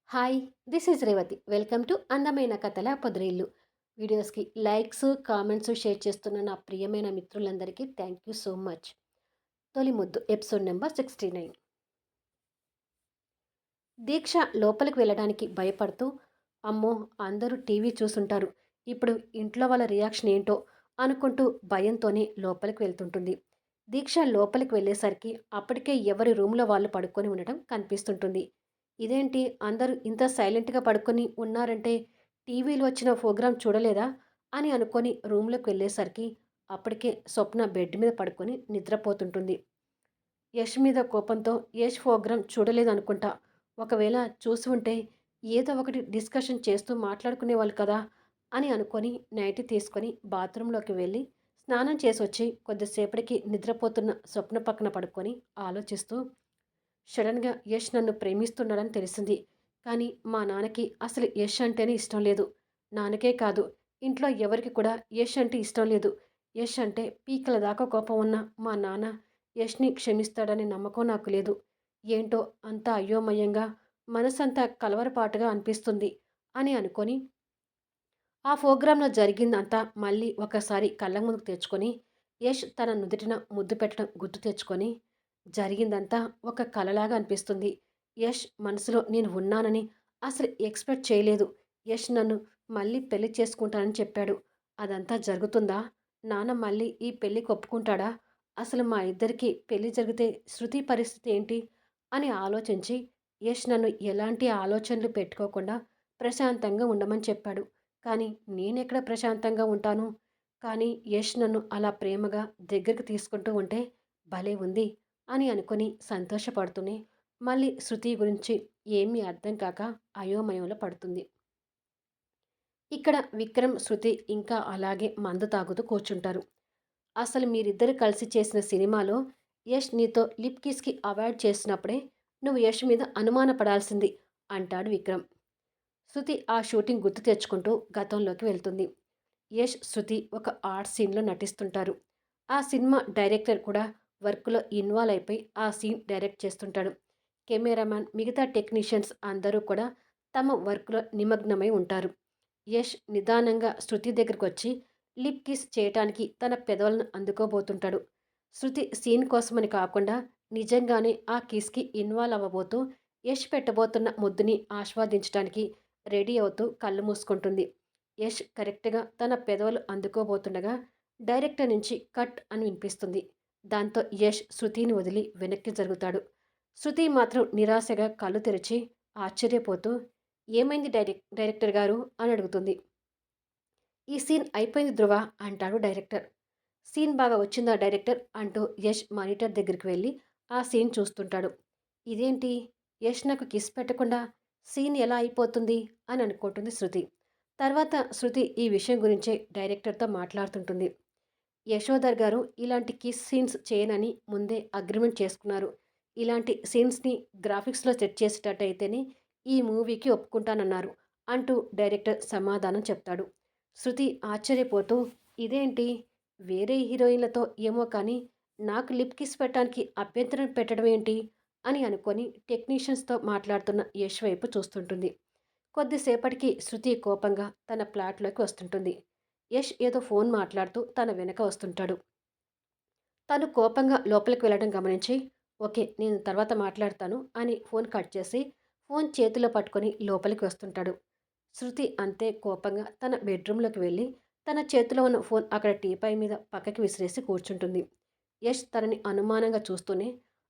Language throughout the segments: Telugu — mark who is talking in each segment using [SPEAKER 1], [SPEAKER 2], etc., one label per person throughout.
[SPEAKER 1] Hi, this is Revathi. Welcome to అందమైన కథల పొదరిల్లు. వీడియోస్కి లైక్స్, కామెంట్స్, షేర్ చేస్తున్న నా ప్రియమైన మిత్రులందరికీ థ్యాంక్ యూ సో మచ్. తొలి ముద్దు ఎపిసోడ్ నెంబర్ 69. దీక్ష లోపలికి వెళ్ళడానికి భయపడుతూ, అమ్మో అందరూ టీవీ చూసుంటారు, ఇప్పుడు ఇంట్లో వాళ్ళ రియాక్షన్ ఏంటో అనుకుంటూ భయంతోనే లోపలికి వెళ్తుంటుంది. దీక్ష లోపలికి వెళ్ళేసరికి అప్పటికే ఎవరి రూమ్లో వాళ్ళు పడుకొని ఉండటం కనిపిస్తుంటుంది. ఇదేంటి అందరూ ఇంత సైలెంట్గా పడుకొని ఉన్నారంటే టీవీలో వచ్చిన ప్రోగ్రాం చూడలేదా అని అనుకొని రూమ్లోకి వెళ్ళేసరికి అప్పటికే స్వప్న బెడ్ మీద పడుకొని నిద్రపోతుంటుంది. యష్ మీద కోపంతో యష్ ప్రోగ్రాం చూడలేదనుకుంటా. ఒకవేళ చూసి ఉంటే ఏదో ఒకటి డిస్కషన్ చేస్తూ మాట్లాడుకునేవాళ్ళు కదా అని అనుకొని నైటీ తీసుకొని బాత్రూంలోకి వెళ్ళి స్నానం చేసొచ్చి కొద్దిసేపటికి నిద్రపోతున్న స్వప్న పక్కన పడుకొని ఆలోచిస్తూ సడన్గా యష్ నన్ను ప్రేమిస్తున్నాడని తెలిసింది. కానీ మా నాన్నకి అసలు యష్ అంటేనే ఇష్టం లేదు. నాన్నకే కాదు, ఇంట్లో ఎవరికి కూడా యష్ అంటే ఇష్టం లేదు. యష్ అంటే పీకల దాకా కోపం ఉన్న మా నాన్న యష్ని క్షమిస్తాడనే నమ్మకం నాకు లేదు. ఏంటో అంతా అయోమయంగా, మనసంతా కలవరపాటుగా అనిపిస్తుంది అని అనుకొని ఆ ప్రోగ్రాంలో జరిగిందంతా మళ్ళీ ఒకసారి కళ్ళ ముందుకు తెచ్చుకొని యష్ తన నుదుటిన ముద్దు పెట్టడం గుర్తు తెచ్చుకొని జరిగిందంతా ఒక కలలాగా అనిపిస్తుంది. యష్ మనసులో నేను ఉన్నానని అసలు ఎక్స్పెక్ట్ చేయలేదు. యష్ నన్ను మళ్ళీ పెళ్లి చేసుకుంటానని చెప్పాడు. అదంతా జరుగుతుందా? నాన్న మళ్ళీ ఈ పెళ్ళికి ఒప్పుకుంటాడా? అసలు మా ఇద్దరికి పెళ్లి జరిగితే శృతి పరిస్థితి ఏంటి అని ఆలోచించి యష్ నన్ను ఎలాంటి ఆలోచనలు పెట్టుకోకుండా ప్రశాంతంగా ఉండమని చెప్పాడు. కానీ నేనెక్కడ ప్రశాంతంగా ఉంటాను? కానీ యష్ నన్ను అలా ప్రేమగా దగ్గరికి తీసుకుంటూ ఉంటే భలే ఉంది అని అనుకుని సంతోషపడుతూనే మళ్ళీ శృతి గురించి ఏమీ అర్థం కాక అయోమయంలో పడుతుంది. ఇక్కడ విక్రమ్, శృతి ఇంకా అలాగే మందు తాగుతూ కూర్చుంటారు. అసలు మీరిద్దరు కలిసి చేసిన సినిమాలో యష్ నీతో లిప్ కిస్కి అవాయిడ్ చేసినప్పుడే నువ్వు యష్ మీద అనుమానపడాల్సింది అంటాడు విక్రమ్. శృతి ఆ షూటింగ్ గుర్తు తెచ్చుకుంటూ గతంలోకి వెళ్తుంది. యష్, శృతి ఒక ఆర్ట్ సీన్లో నటిస్తుంటారు. ఆ సినిమా డైరెక్టర్ కూడా వర్క్లో ఇన్వాల్వ్ అయిపోయి ఆ సీన్ డైరెక్ట్ చేస్తుంటాడు. కెమెరామ్యాన్, మిగతా టెక్నీషియన్స్ అందరూ కూడా తమ వర్క్లో నిమగ్నమై ఉంటారు. యష్ నిదానంగా శృతి దగ్గరకు వచ్చి లిప్ కిస్ చేయటానికి తన పెదవులను అందుకోబోతుంటాడు. శృతి సీన్ కోసమని కాకుండా నిజంగానే ఆ కిస్కి ఇన్వాల్వ్ అవ్వబోతూ యష్ పెట్టబోతున్న ముద్దుని ఆస్వాదించడానికి రెడీ అవుతూ కళ్ళు మూసుకుంటుంది. యష్ కరెక్ట్గా తన పెదవులు అందుకోబోతుండగా డైరెక్టర్ నుంచి కట్ అని వినిపిస్తుంది. దాంతో యష్ శృతిని వదిలి వెనక్కి జరుగుతాడు. శృతి మాత్రం నిరాశగా కళ్ళు తెరిచి ఆశ్చర్యపోతూ ఏమైంది డైరెక్టర్ గారు అని అడుగుతుంది. ఈ సీన్ అయిపోయింది ధృవ అంటాడు డైరెక్టర్. సీన్ బాగా వచ్చిందా డైరెక్టర్ అంటూ యష్ మానిటర్ దగ్గరికి వెళ్ళి ఆ సీన్ చూస్తుంటాడు. ఇదేంటి, యష్ నాకు కిస్ పెట్టకుండా సీన్ ఎలా అయిపోతుంది అని అనుకుంటుంది శృతి. తర్వాత శృతి ఈ విషయం గురించే డైరెక్టర్తో మాట్లాడుతుంటుంది. యశోధర్ గారు ఇలాంటి కిస్ సీన్స్ చేయనని ముందే అగ్రిమెంట్ చేసుకున్నారు. ఇలాంటి సీన్స్ని గ్రాఫిక్స్లో సెట్ చేసేటట్టయితేనే ఈ మూవీకి ఒప్పుకుంటానన్నారు అంటూ డైరెక్టర్ సమాధానం చెప్తాడు. శృతి ఆశ్చర్యపోతూ ఇదేంటి, వేరే హీరోయిన్లతో ఏమో కానీ నాకు లిప్ కిస్ పెట్టడానికి అభ్యంతరం పెట్టడం ఏంటి అని అనుకొని టెక్నీషియన్స్తో మాట్లాడుతున్న యష్ వైపు చూస్తుంటుంది. కొద్దిసేపటికి శృతి కోపంగా తన ఫ్లాట్లోకి వస్తుంటుంది. యష్ ఏదో ఫోన్ మాట్లాడుతూ తన వెనక వస్తుంటాడు. తను కోపంగా లోపలికి వెళ్ళడం గమనించి ఓకే నేను తర్వాత మాట్లాడతాను అని ఫోన్ కట్ చేసి ఫోన్ చేతిలో పట్టుకొని లోపలికి వస్తుంటాడు. శృతి అంతే కోపంగా తన బెడ్రూమ్లోకి వెళ్ళి తన చేతిలో ఉన్న ఫోన్ అక్కడ టీపై మీద పక్కకి విసిరేసి కూర్చుంటుంది. యష్ తనని అనుమానంగా చూస్తూనే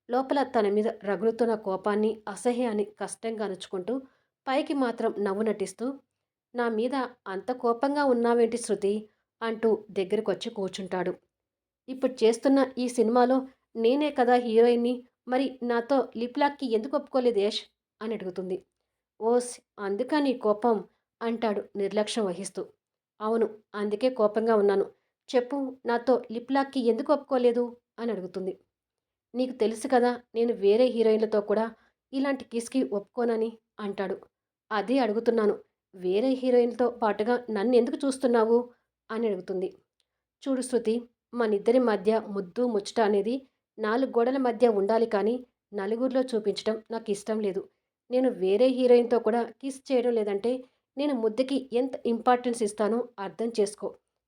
[SPEAKER 1] లోపల తన మీద రగులుతున్న కోపాన్ని, అసహ్యాన్ని కష్టంగా అణుచుకుంటూ పైకి మాత్రం నవ్వు నటిస్తూ నా మీద అంత కోపంగా ఉన్నావేంటి శృతి అంటూ దగ్గరకొచ్చి కూర్చుంటాడు. ఇప్పుడు చేస్తున్న ఈ సినిమాలో నేనే కదా హీరోయిన్ని, మరి నాతో లిప్ లాక్కి ఎందుకు ఒప్పుకోలేదు యష్ అని అడుగుతుంది. ఓస్, అందుకా నీ కోపం అంటాడు నిర్లక్ష్యం వహిస్తూ. అవును, అందుకే కోపంగా ఉన్నాను. చెప్పు, నాతో లిప్ లాక్కి ఎందుకు ఒప్పుకోలేదు అని అడుగుతుంది. నీకు తెలుసు కదా నేను వేరే హీరోయిన్లతో కూడా ఇలాంటి కిస్కి ఒప్పుకోనని అంటాడు. అదే అడుగుతున్నాను, వేరే హీరోయిన్‌తో పాటుగా నన్నెందుకు చూస్తున్నావు అని అడుగుతుంది. చూడు శృతి, మనిద్దరి మధ్య ముద్దు, ముచ్చట అనేది 4 గోడల మధ్య ఉండాలి కానీ నలుగురిలో చూపించడం నాకిష్టం లేదు. నేను వేరే హీరోయిన్‌తో కూడా కిస్ చేయడం లేదంటే నేను ముద్దుకి ఎంత ఇంపార్టెన్స్ ఇస్తానో అర్థం చేసుకో.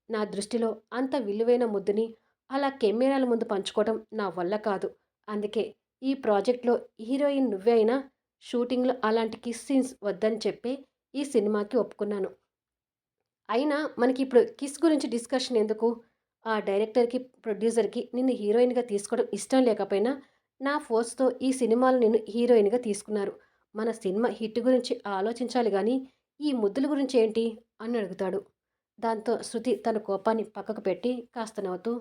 [SPEAKER 1] నా దృష్టిలో అంత విలువైన ముద్దుని అలా కెమెరాల ముందు పంచుకోవడం నా వల్ల కాదు. అందుకే ఈ ప్రాజెక్ట్‌లో హీరోయిన్ నువ్వే అయినా షూటింగ్‌లో అలాంటి కిస్ సీన్స్ వద్దని చెప్పే ఈ సినిమాకి ఒప్పుకున్నాను. అయినా మనకిప్పుడు కిస్ గురించి డిస్కషన్ ఎందుకు? ఆ డైరెక్టర్‌కి, ప్రొడ్యూసర్‌కి నిన్ను హీరోయిన్‌గా తీసుకోవడం ఇష్టం లేకపోయినా, నా ఫోర్స్‌తో ఈ సినిమాలో నిన్ను హీరోయిన్‌గా తీసుకున్నారు. మన సినిమా హిట్ గురించి ఆలోచించాలి గానీ, ఈ ముద్దుల గురించి ఏంటి? అని అడుగుతాడు. దాంతో శృతి తన కోపాన్ని పక్కకు పెట్టి కాస్త నవ్వుతూ,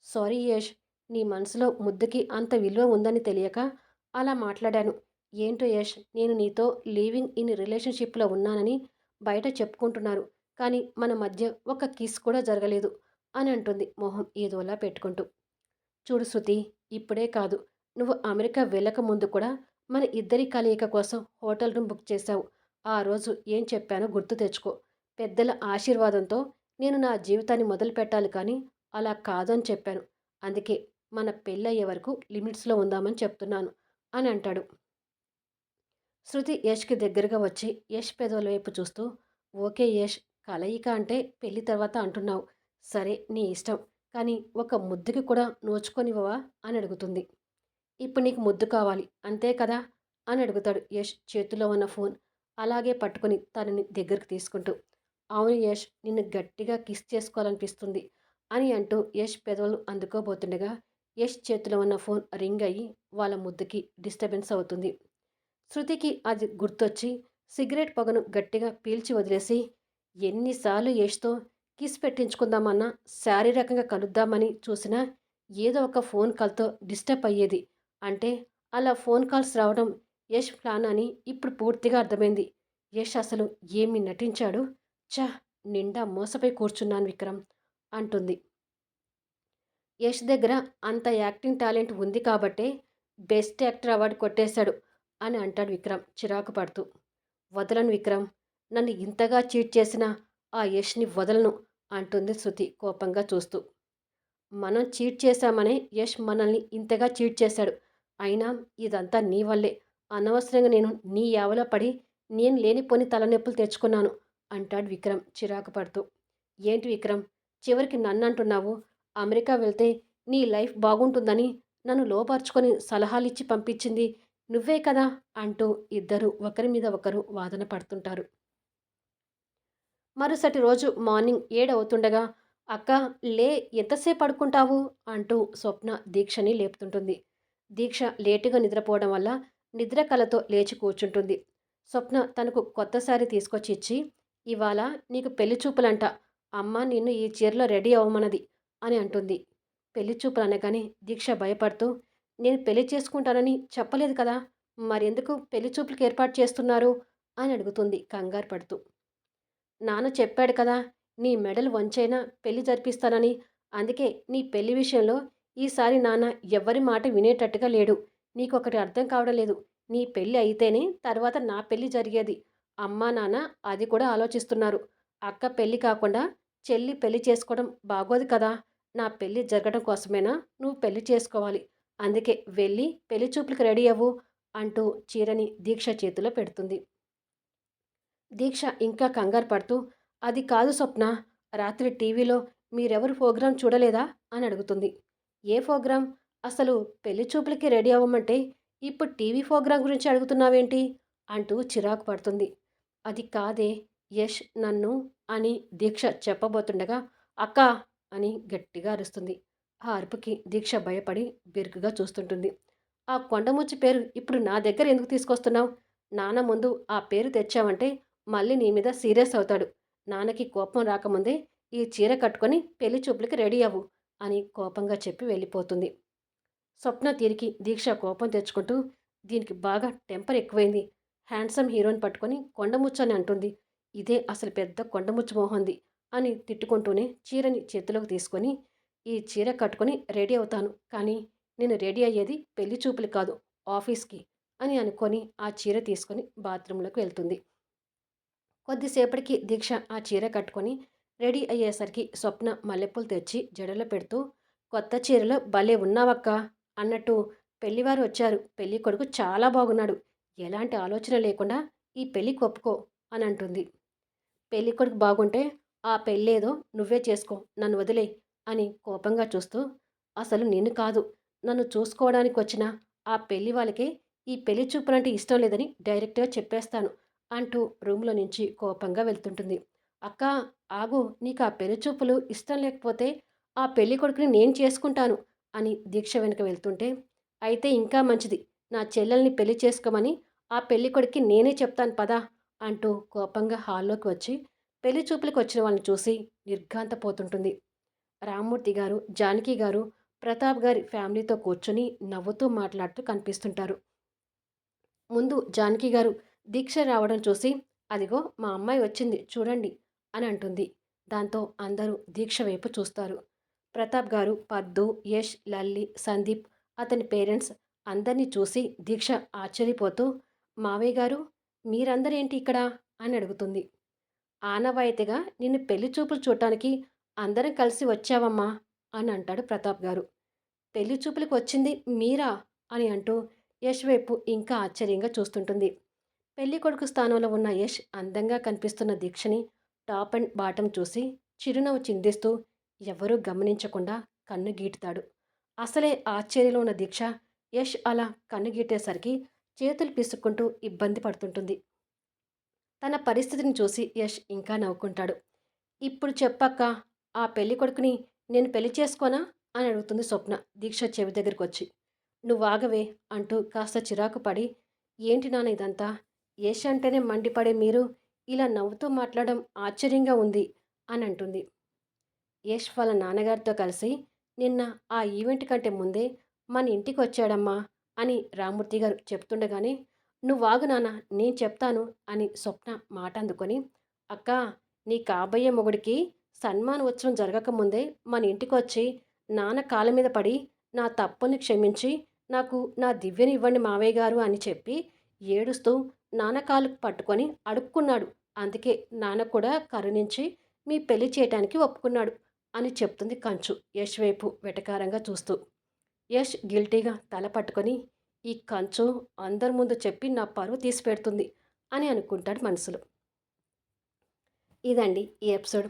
[SPEAKER 1] సారీ యష్, నీ మనసులో ముద్దుకి అంత విలువ ఉందని తెలియక అలా మాట్లాడాను. ఏంటో యష్, నేను నీతో లివింగ్ ఇన్ రిలేషన్‌షిప్‌లో ఉన్నానని బయట చెప్పుకుంటున్నారు. కానీ మన మధ్య ఒక కిస్ కూడా జరగలేదు అని అంటుంది మొహం ఏదోలా పెట్టుకుంటూ. చూడు శృతి, ఇప్పుడే కాదు, నువ్వు అమెరికా వెళ్ళక ముందు కూడా మన ఇద్దరి కలయిక కోసం హోటల్ రూమ్ బుక్ చేశావు. ఆ రోజు ఏం చెప్పానో గుర్తు తెచ్చుకో. పెద్దల ఆశీర్వాదంతో నేను నా జీవితాన్ని మొదలు పెట్టాలి కానీ అలా కాదు అని చెప్పాను. అందుకే మన పెళ్ళయ్యే వరకు లిమిట్స్లో ఉందామని చెప్తున్నాను అని అంటాడు. శృతి యష్‌కి దగ్గరగా వచ్చి యష్ పెదవుల వైపు చూస్తూ, ఓకే యష్, కలయిక అంటే పెళ్లి తర్వాత అంటున్నావు. సరే నీ ఇష్టం. కానీ ఒక ముద్దుకి కూడా నోచుకోనివ్వవా అని అడుగుతుంది. ఇప్పుడు నీకు ముద్దు కావాలి అంతే కదా అని అడుగుతాడు యష్ చేతిలో ఉన్న ఫోన్ అలాగే పట్టుకొని తనని దగ్గరికి తీసుకుంటూ. అవును యష్, నిన్ను గట్టిగా కిస్ చేసుకోవాలనిపిస్తుంది అని అంటూ యష్ పెదవులు అందుకోబోతుండగా యష్ చేతిలో ఉన్న ఫోన్ రింగ్ అయ్యి వాళ్ళ ముద్దుకి డిస్టర్బెన్స్ అవుతుంది. శృతికి అది గుర్తొచ్చి సిగరెట్ పొగను గట్టిగా పీల్చి వదిలేసి ఎన్నిసార్లు యష్తో కిస్ పెట్టించుకుందామన్నా శారీరకంగా కలుద్దామని చూసినా ఏదో ఒక ఫోన్ కాల్తో డిస్టర్బ్ అయ్యేది. అంటే అలా ఫోన్ కాల్స్ రావడం యష్ ప్లాన్ అని ఇప్పుడు పూర్తిగా అర్థమైంది. యష్ అసలు ఏమి నటించాడు. ఛ, నిండా మోసపోయి కూర్చున్నాను విక్రమ్ అంటుంది. యష్ దగ్గర అంత యాక్టింగ్ టాలెంట్ ఉంది కాబట్టే బెస్ట్ యాక్టర్ అవార్డు కొట్టేశాడు అని అంటాడు విక్రమ్ చిరాకు పడుతూ. వదలను విక్రమ్, నన్ను ఇంతగా చీట్ చేసిన ఆ యష్ని వదలను అంటుంది శృతి కోపంగా చూస్తూ. మనం చీట్ చేశామనే యష్ మనల్ని ఇంతగా చీట్ చేశాడు. అయినా ఇదంతా నీ వల్లే. అనవసరంగా నేను నీ యావలో పడి నేను లేనిపోని తలనొప్పులు తెచ్చుకున్నాను అంటాడు విక్రమ్ చిరాకు పడుతూ. ఏంటి విక్రమ్, చివరికి నన్నంటున్నావు? అమెరికా వెళ్తే నీ లైఫ్ బాగుంటుందని నన్ను లోపరుచుకొని సలహాలిచ్చి పంపించింది నువ్వే కదా అంటూ ఇద్దరు ఒకరి మీద ఒకరు వాదన పడుతుంటారు. మరుసటి రోజు మార్నింగ్ 7 అవుతుండగా అక్క, లే, ఎంతసేపు పడుకుంటావు అంటూ స్వప్న దీక్షని లేపుతుంటుంది. దీక్ష లేటుగా నిద్రపోవడం వల్ల నిద్ర కలతో లేచి కూర్చుంటుంది. స్వప్న తనకు కొత్త శారీ తీసుకొచ్చి ఇచ్చి, ఇవాళ నీకు పెళ్లి చూపులంట, అమ్మ నిన్ను ఈ చీరలో రెడీ అవ్వమన్నది అని అంటుంది. పెళ్లి చూపులు అనగానే దీక్ష భయపడుతూ, నేను పెళ్లి చేసుకుంటానని చెప్పలేదు కదా, మరెందుకు పెళ్లి చూపులకు ఏర్పాటు చేస్తున్నారు అని అడుగుతుంది కంగారు పడుతూ. నాన్న చెప్పాడు కదా, నీ మెడలు వంచైనా పెళ్లి జరిపిస్తానని. అందుకే నీ పెళ్లి విషయంలో ఈసారి నాన్న ఎవ్వరి మాట వినేటట్టుగా లేడు. నీకొకటి అర్థం కావడం లేదు. నీ పెళ్లి అయితేనే తర్వాత నా పెళ్లి జరిగేది. అమ్మా నాన్న అది కూడా ఆలోచిస్తున్నారు. అక్క పెళ్లి కాకుండా చెల్లి పెళ్లి చేసుకోవడం బాగోదు కదా. నా పెళ్లి జరగడం కోసమేనా నువ్వు పెళ్లి చేసుకోవాలి. అందుకే వెళ్ళి పెళ్లి చూపులకు రెడీ అవ్వు అంటూ చీరని దీక్ష చేతిలో పెడుతుంది. దీక్ష ఇంకా కంగారు పడుతూ, అది కాదు స్వప్న, రాత్రి టీవీలో మీరెవరు ప్రోగ్రాం చూడలేదా అని అడుగుతుంది. ఏ ప్రోగ్రాం? అసలు పెళ్లి చూపులకి రెడీ అవ్వమంటే ఇప్పుడు టీవీ ప్రోగ్రాం గురించి అడుగుతున్నావేంటి అంటూ చిరాకు పడుతుంది. అది కాదే యష్ నన్ను అని దీక్ష చెప్పబోతుండగా అక్కా అని గట్టిగా అరుస్తుంది. ఆ అరుపుకి దీక్ష భయపడి బిరుకుగా చూస్తుంటుంది. ఆ కొండముచ్చి పేరు ఇప్పుడు నా దగ్గర ఎందుకు తీసుకొస్తున్నావు? నాన్న ముందు ఆ పేరు తెచ్చావంటే మళ్ళీ నీ మీద సీరియస్ అవుతాడు. నాన్నకి కోపం రాకముందే ఈ చీర కట్టుకొని పెళ్లి చూపులకి రెడీ అవ్వు అని కోపంగా చెప్పి వెళ్ళిపోతుంది. స్వప్న తిరిగి దీక్ష కోపం తెచ్చుకుంటూ, దీనికి బాగా టెంపర్ ఎక్కువైంది. హ్యాండ్సమ్ హీరోని పట్టుకొని కొండముచ్చు అని అంటుంది. ఇదే అసలు పెద్ద కొండముచ్చు మోహంది అని తిట్టుకుంటూనే చీరని చేతిలోకి తీసుకొని, ఈ చీర కట్టుకొని రెడీ అవుతాను, కానీ నేను రెడీ అయ్యేది పెళ్లి చూపులు కాదు, ఆఫీస్కి అని అనుకొని ఆ చీర తీసుకొని బాత్రూంలోకి వెళ్తుంది. కొద్దిసేపటికి దీక్ష ఆ చీర కట్టుకొని రెడీ అయ్యేసరికి స్వప్న మల్లెపూలు తెచ్చి జడలో పెడుతూ, కొత్త చీరలో భలే ఉన్నావక్క అన్నట్టు పెళ్లివారు వచ్చారు. పెళ్లి కొడుకు చాలా బాగున్నాడు. ఎలాంటి ఆలోచన లేకుండా ఈ పెళ్ళికి ఒప్పుకో అని అంటుంది. పెళ్ళికొడుకు బాగుంటే ఆ పెళ్ళేదో నువ్వే చేసుకో, నన్ను వదిలేయ్ అని కోపంగా చూస్తూ, అసలు నిన్ను కాదు, నన్ను చూసుకోవడానికొచ్చిన ఆ పెళ్లి వాళ్ళకే ఈ పెళ్లి చూపులంటే ఇష్టం లేదని డైరెక్ట్‌గా చెప్పేస్తాను అంటూ రూమ్‌లో నుంచి కోపంగా వెళ్తుంటుంది. అక్కా, ఆగు, నీకు ఆ పెళ్లి చూపులు ఇష్టం లేకపోతే ఆ పెళ్ళికొడుకుని నేను చేసుకుంటాను అని దీక్ష వెనుక వెళ్తుంటే, అయితే ఇంకా మంచిది, నా చెల్లెల్ని పెళ్లి చేసుకోమని ఆ పెళ్ళికొడుక్కి నేనే చెప్తాను పద అంటూ కోపంగా హాల్లోకి వచ్చి పెళ్లి చూపులకొచ్చిన వాళ్ళని చూసి నిర్ఘాంతపోతుంటుంది. రామ్మూర్తి గారు, జానకి గారు, ప్రతాప్ గారి ఫ్యామిలీతో కూర్చొని నవ్వుతూ మాట్లాడుతూ కనిపిస్తుంటారు. ముందు జానకి గారు దీక్ష రావడం చూసి, అదిగో మా అమ్మాయి వచ్చింది చూడండి అని అంటుంది. దాంతో అందరూ దీక్ష వైపు చూస్తారు. ప్రతాప్ గారు, పద్దు, యష్, లల్లి, సందీప్, అతని పేరెంట్స్ అందరినీ చూసి దీక్ష ఆశ్చర్యపోతూ, మావయ్య గారు, మీరందరేంటి ఇక్కడ అని అడుగుతుంది. ఆనవాయితీగా నిన్ను పెళ్లి చూపులు చూడటానికి అందరం కలిసి వచ్చావమ్మా అని అంటాడు ప్రతాప్ గారు. పెళ్లి చూపులకు వచ్చింది మీరా అని అంటూ యష్ వైపు ఇంకా ఆశ్చర్యంగా చూస్తుంటుంది. పెళ్లి కొడుకు స్థానంలో ఉన్న యష్ అందంగా కనిపిస్తున్న దీక్షని టాప్ అండ్ బాటమ్ చూసి చిరునవ్వు చిందిస్తూ ఎవరూ గమనించకుండా కన్ను గీటుతాడు. అసలే ఆశ్చర్యంలో ఉన్న దీక్ష యష్ అలా కన్ను గీటేసరికి చేతులు పిసుక్కుంటూ ఇబ్బంది పడుతుంటుంది. తన పరిస్థితిని చూసి యష్ ఇంకా నవ్వుకుంటాడు. ఇప్పుడు చెప్పక్క, ఆ పెళ్లి కొడుకుని నేను పెళ్లి చేసుకోనా అని అడుగుతుంది స్వప్న దీక్ష చెవి దగ్గరికి వచ్చి. నువ్వాగవే అంటూ కాస్త చిరాకు పడి, ఏంటి నాన్న ఇదంతా, యష్ అంటేనే మండిపడే మీరు ఇలా నవ్వుతూ మాట్లాడడం ఆశ్చర్యంగా ఉంది అని అంటుంది. యష్ వాళ్ళ నాన్నగారితో కలిసి నిన్న ఆ ఈవెంట్ కంటే ముందే మన ఇంటికి వచ్చాడమ్మా అని రామూర్తి గారు చెప్తుండగానే, నువ్వాగు నాన్న, నేను చెప్తాను అని స్వప్న మాట అందుకొని, అక్క, నీ కాబోయే మొగుడికి సన్మాన ఉత్సవం జరగకముందే మన ఇంటికొచ్చి నాన్న కాళ్ళ మీద పడి నా తప్పుని క్షమించి నాకు నా దివ్యని ఇవ్వండి మావయ్య గారు అని చెప్పి ఏడుస్తూ నాన్న కాళ్ళు పట్టుకొని అడుక్కున్నాడు. అందుకే నాన్న కూడా కరుణించి మీ పెళ్లి చేయటానికి ఒప్పుకున్నాడు అని చెప్తుంది కంచు యష్ వైపు వెటకారంగా చూస్తూ. యష్ గిల్టీగా తల పట్టుకొని, ఈ కంచు అందరి ముందు చెప్పి నా పరువు తీసి పెడుతుంది అని అనుకుంటాడు మనసులో. ఇదండి ఈ ఎపిసోడ్.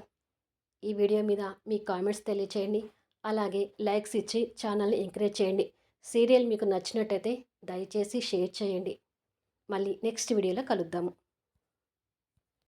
[SPEAKER 1] ఈ వీడియో మీద మీ కామెంట్స్ తెలియచేయండి. అలాగే లైక్స్ ఇచ్చి ఛానల్ని ఎంకరేజ్ చేయండి. సీరియల్ మీకు నచ్చినట్టయితే దయచేసి షేర్ చేయండి. మళ్ళీ నెక్స్ట్ వీడియోలో కలుద్దాము.